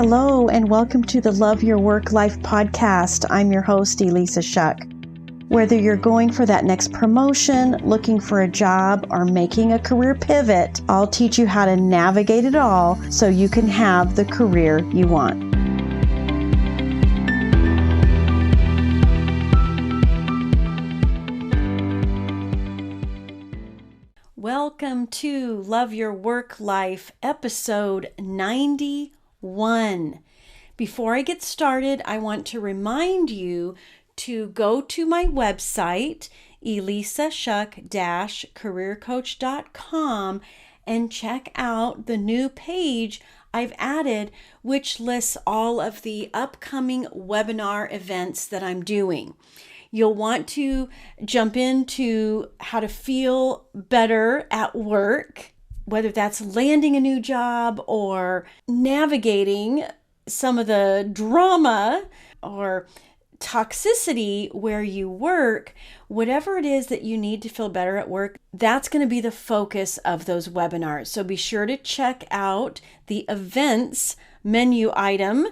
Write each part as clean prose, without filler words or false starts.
Hello, and welcome to the Love Your Work Life podcast. I'm your host, Elissa Shuck. Whether you're going for that next promotion, looking for a job, or making a career pivot, I'll teach you how to navigate it all so you can have the career you want. Welcome to Love Your Work Life, episode 91. Before I get started, I want to remind you to go to my website, elissashuck-careercoach.com, and check out the new page I've added, which lists all of the upcoming webinar events that I'm doing. You'll want to jump into how to feel better at work, whether that's landing a new job or navigating some of the drama or toxicity where you work. Whatever it is that you need to feel better at work, that's going to be the focus of those webinars. So be sure to check out the events menu item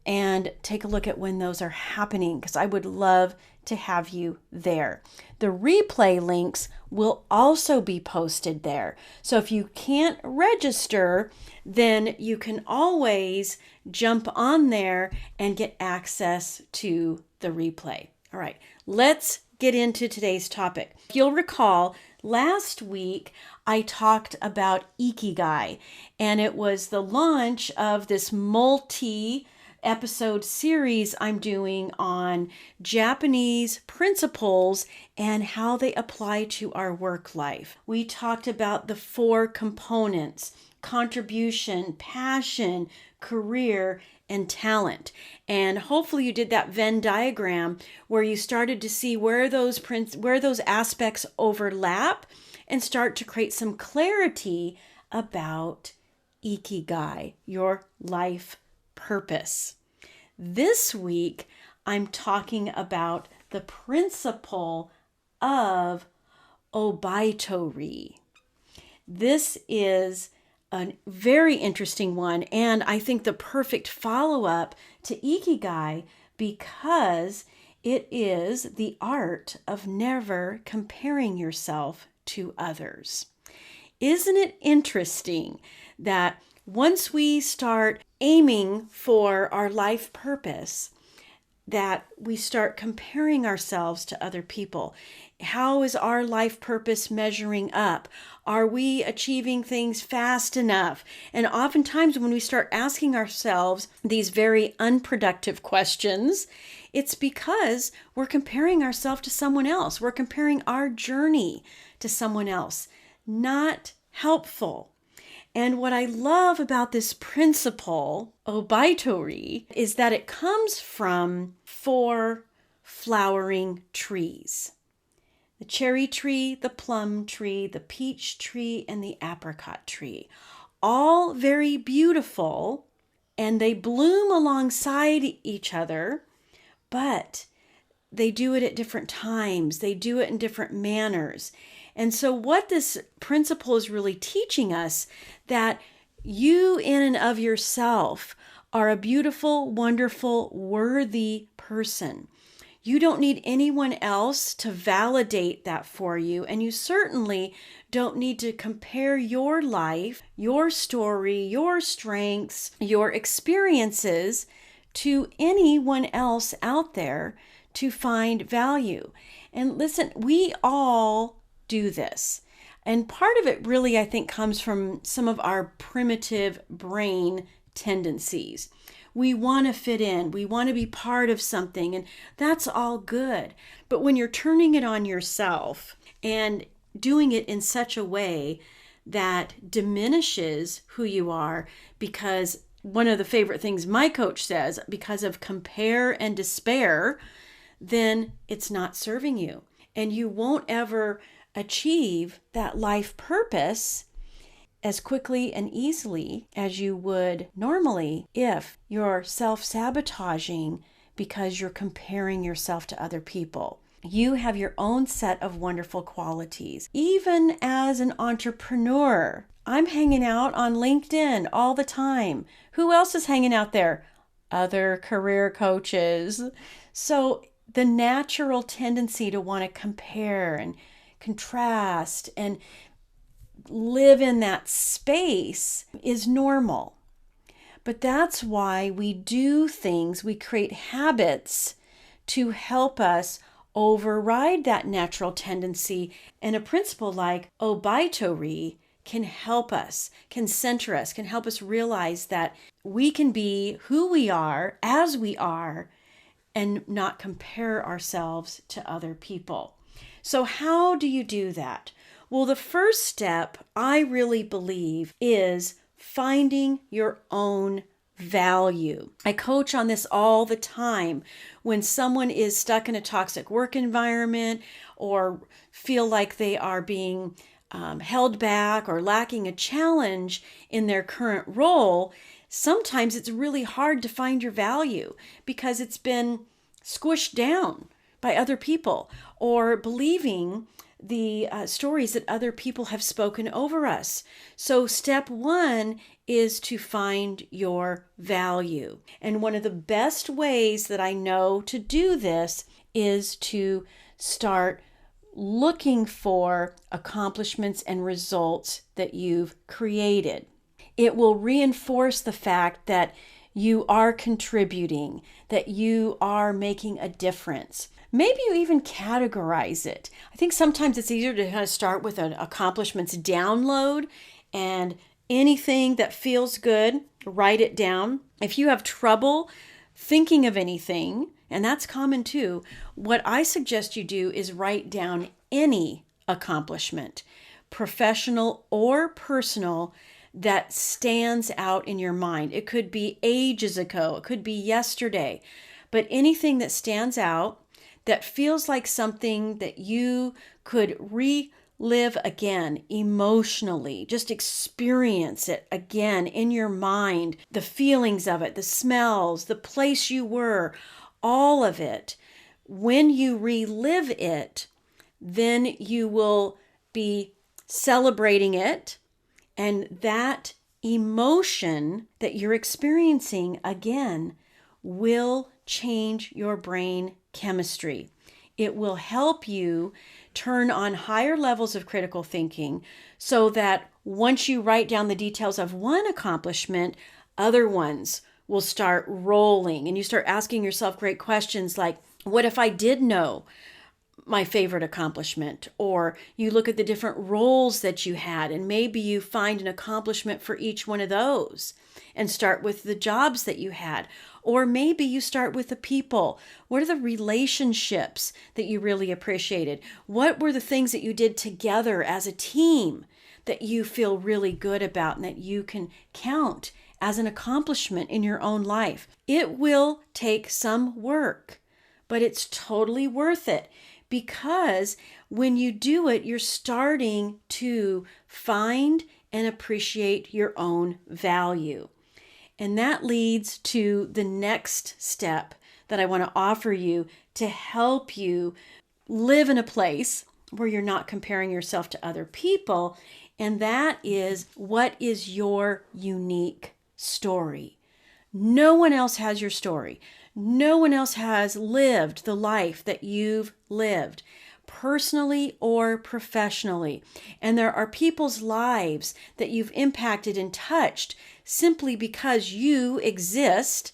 and take a look at when those are happening, because I would love to have you there. The replay links will also be posted there. So if you can't register, then you can always jump on there and get access to the replay. All right, let's get into today's topic. If you'll recall, last week I talked about Ikigai, and it was the launch of this multi-episode series I'm doing on Japanese principles and how they apply to our work life. We talked about the 4 components: contribution, passion, career, and talent. And hopefully you did that Venn diagram where you started to see where those aspects overlap and start to create some clarity about Ikigai, your life purpose. This week, I'm talking about the principle of Oubaitori. This is a very interesting one, and I think the perfect follow-up to Ikigai, because it is the art of never comparing yourself to others. Isn't it interesting that once we start aiming for our life purpose, that we start comparing ourselves to other people? How is our life purpose measuring up? Are we achieving things fast enough? And oftentimes when we start asking ourselves these very unproductive questions, it's because we're comparing ourselves to someone else. We're comparing our journey to someone else. Not helpful. And what I love about this principle, Oubaitori, is that it comes from 4 flowering trees: the cherry tree, the plum tree, the peach tree, and the apricot tree. All very beautiful, and they bloom alongside each other, but they do it at different times. They do it in different manners. And so what this principle is really teaching us, that you in and of yourself are a beautiful, wonderful, worthy person. You don't need anyone else to validate that for you. And you certainly don't need to compare your life, your story, your strengths, your experiences to anyone else out there to find value. And listen, we all do this. And part of it really, I think, comes from some of our primitive brain tendencies. We want to fit in. We want to be part of something, and that's all good. But when you're turning it on yourself and doing it in such a way that diminishes who you are, because one of the favorite things my coach says, because of compare and despair, then it's not serving you. And you won't ever achieve that life purpose as quickly and easily as you would normally if you're self-sabotaging because you're comparing yourself to other people. You have your own set of wonderful qualities. Even as an entrepreneur, I'm hanging out on LinkedIn all the time. Who else is hanging out there? Other career coaches. So the natural tendency to want to compare and contrast and live in that space is normal. But that's why we do things, we create habits to help us override that natural tendency. And a principle like Oubaitori can help us, can center us, can help us realize that we can be who we are as we are and not compare ourselves to other people. So how do you do that? Well, the first step, I really believe, is finding your own value. I coach on this all the time. When someone is stuck in a toxic work environment or feel like they are being held back or lacking a challenge in their current role, sometimes it's really hard to find your value because it's been squished down by other people or believing the stories that other people have spoken over us. So step one is to find your value. And one of the best ways that I know to do this is to start looking for accomplishments and results that you've created. It will reinforce the fact that you are contributing, that you are making a difference. Maybe you even categorize it. I think sometimes it's easier to kind of start with an accomplishments download, and anything that feels good, write it down. If you have trouble thinking of anything, and that's common too, what I suggest you do is write down any accomplishment, professional or personal, that stands out in your mind. It could be ages ago, it could be yesterday, but anything that stands out that feels like something that you could relive again emotionally, just experience it again in your mind, the feelings of it, the smells, the place you were, all of it. When you relive it, then you will be celebrating it, and that emotion that you're experiencing again will change your brain chemistry. It will help you turn on higher levels of critical thinking so that once you write down the details of one accomplishment, other ones will start rolling, and you start asking yourself great questions like, what if I did know my favorite accomplishment? Or you look at the different roles that you had, and maybe you find an accomplishment for each one of those and start with the jobs that you had. Or maybe you start with the people. What are the relationships that you really appreciated? What were the things that you did together as a team that you feel really good about and that you can count as an accomplishment in your own life? It will take some work, but it's totally worth it, because when you do it, you're starting to find and appreciate your own value. And that leads to the next step that I want to offer you to help you live in a place where you're not comparing yourself to other people. And that is, what is your unique story? No one else has your story. No one else has lived the life that you've lived, personally or professionally. And there are people's lives that you've impacted and touched simply because you exist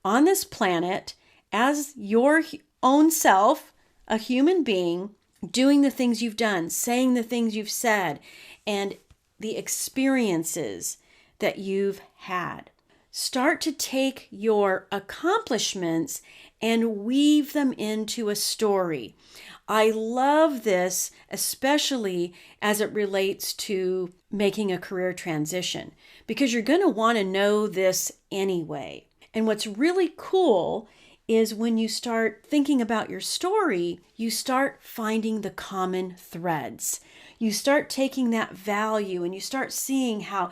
on this planet as your own self, a human being, doing the things you've done, saying the things you've said, and the experiences that you've had. Start to take your accomplishments and weave them into a story. I love this, especially as it relates to making a career transition, because you're going to want to know this anyway. And what's really cool is when you start thinking about your story, you start finding the common threads. You start taking that value and you start seeing how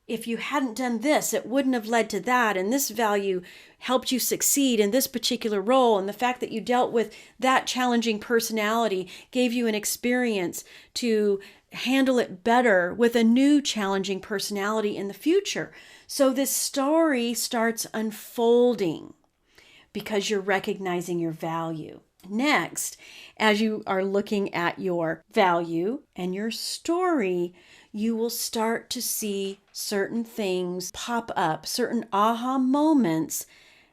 if you hadn't done this, it wouldn't have led to that. And this value helped you succeed in this particular role. And the fact that you dealt with that challenging personality gave you an experience to handle it better with a new challenging personality in the future. So this story starts unfolding because you're recognizing your value. Next, as you are looking at your value and your story, you will start to see certain things pop up, certain aha moments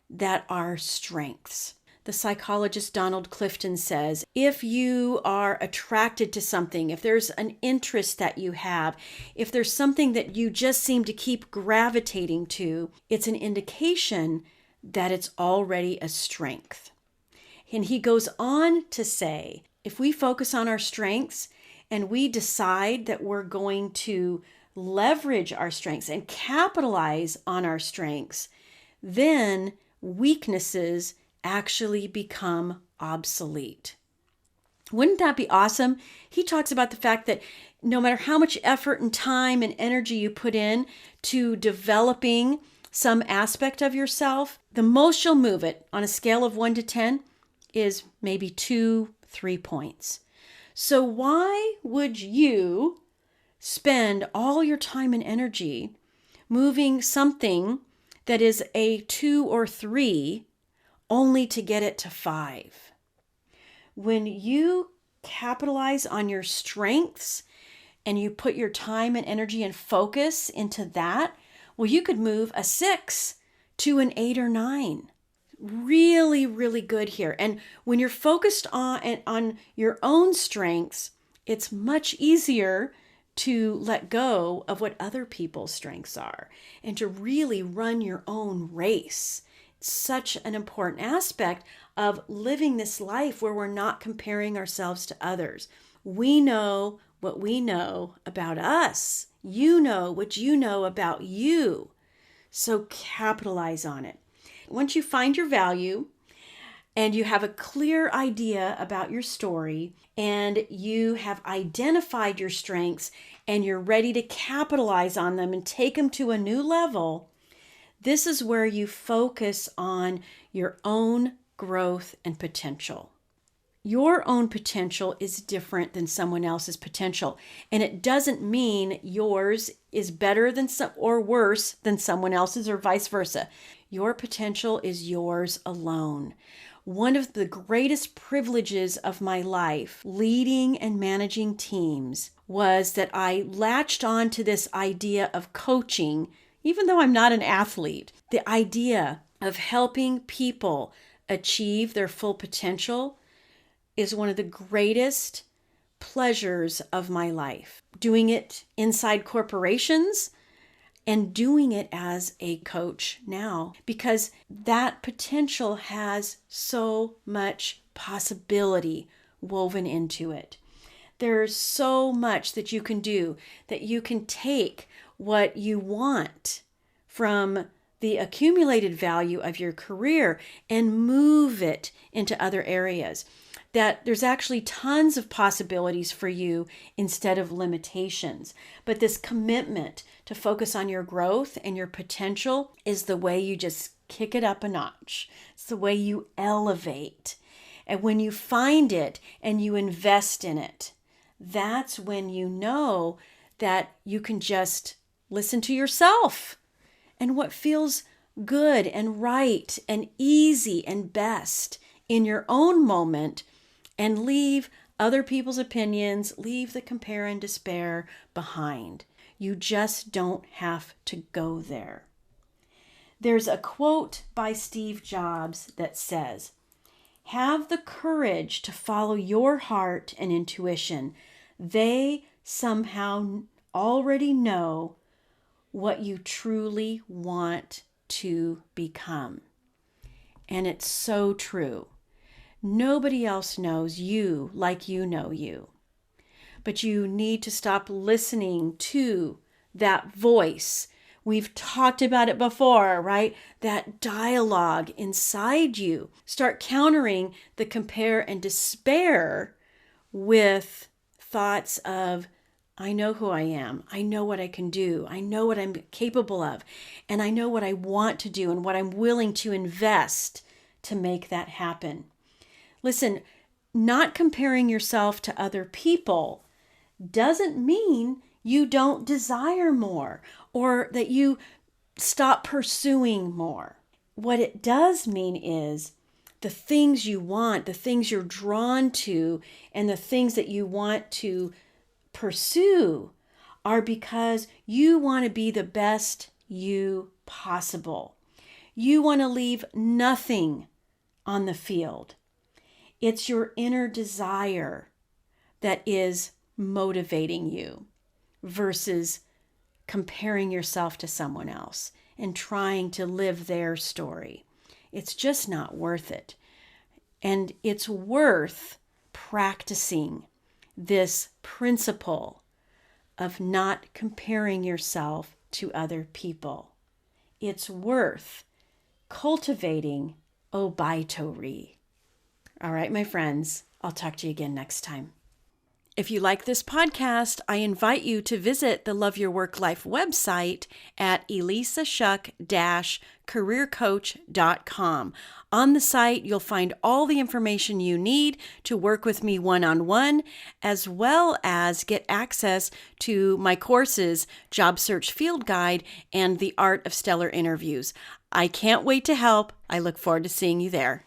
that are strengths. The psychologist Donald Clifton says, if you are attracted to something, if there's an interest that you have, if there's something that you just seem to keep gravitating to, it's an indication that it's already a strength. And he goes on to say, if we focus on our strengths and we decide that we're going to leverage our strengths and capitalize on our strengths, then weaknesses actually become obsolete. Wouldn't that be awesome? He talks about the fact that no matter how much effort and time and energy you put in to developing some aspect of yourself, the most you'll move it on a scale of 1 to 10 is maybe 2-3 points. So why would you spend all your time and energy moving something that is a 2 or 3 only to get it to 5? When you capitalize on your strengths and you put your time and energy and focus into that, well, you could move a 6 to an 8 or 9. Really, really good here. And when you're focused on your own strengths, it's much easier to let go of what other people's strengths are and to really run your own race. It's such an important aspect of living this life where we're not comparing ourselves to others. We know what we know about us. You know what you know about you. So capitalize on it. Once you find your value and you have a clear idea about your story and you have identified your strengths and you're ready to capitalize on them and take them to a new level, this is where you focus on your own growth and potential. Your own potential is different than someone else's potential, and it doesn't mean yours is better than or worse than someone else's or vice versa. Your potential is yours alone. One of the greatest privileges of my life, leading and managing teams, was that I latched on to this idea of coaching, even though I'm not an athlete. The idea of helping people achieve their full potential is one of the greatest pleasures of my life. Doing it inside corporations and doing it as a coach now, because that potential has so much possibility woven into it. There's so much that you can do, that you can take what you want from the accumulated value of your career and move it into other areas. That there's actually tons of possibilities for you instead of limitations. But this commitment to focus on your growth and your potential is the way you just kick it up a notch. It's the way you elevate. And when you find it and you invest in it, that's when you know that you can just listen to yourself and what feels good and right and easy and best in your own moment, and leave other people's opinions, leave the compare and despair behind. You just don't have to go there. There's a quote by Steve Jobs that says, "Have the courage to follow your heart and intuition. They somehow already know what you truly want to become." And it's so true. Nobody else knows you like you know you. But you need to stop listening to that voice. We've talked about it before, right? That dialogue inside you. Start countering the compare and despair with thoughts of, I know who I am. I know what I can do. I know what I'm capable of. And I know what I want to do and what I'm willing to invest to make that happen. Listen, not comparing yourself to other people doesn't mean you don't desire more or that you stop pursuing more. What it does mean is the things you want, the things you're drawn to, and the things that you want to pursue are because you want to be the best you possible. You want to leave nothing on the field. It's your inner desire that is motivating you versus comparing yourself to someone else and trying to live their story. It's just not worth it. And it's worth practicing this principle of not comparing yourself to other people. It's worth cultivating Oubaitori. All right, my friends, I'll talk to you again next time. If you like this podcast, I invite you to visit the Love Your Work Life website at elissashuck-careercoach.com. On the site, you'll find all the information you need to work with me one-on-one, as well as get access to my courses, Job Search Field Guide, and The Art of Stellar Interviews. I can't wait to help. I look forward to seeing you there.